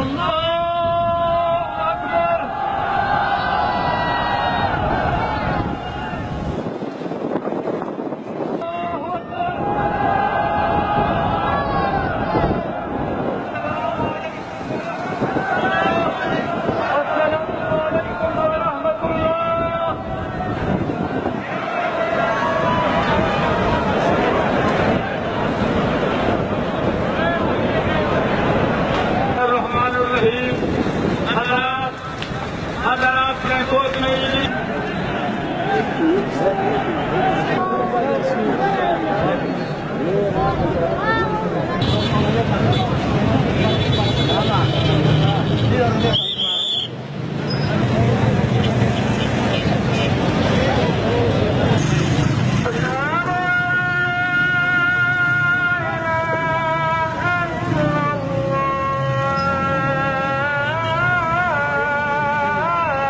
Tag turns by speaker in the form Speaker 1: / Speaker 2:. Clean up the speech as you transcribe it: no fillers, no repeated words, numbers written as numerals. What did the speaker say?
Speaker 1: Hãy subscribe cho kênh Ghiền Mì Gõ để không bỏ lỡ những video hấp dẫn.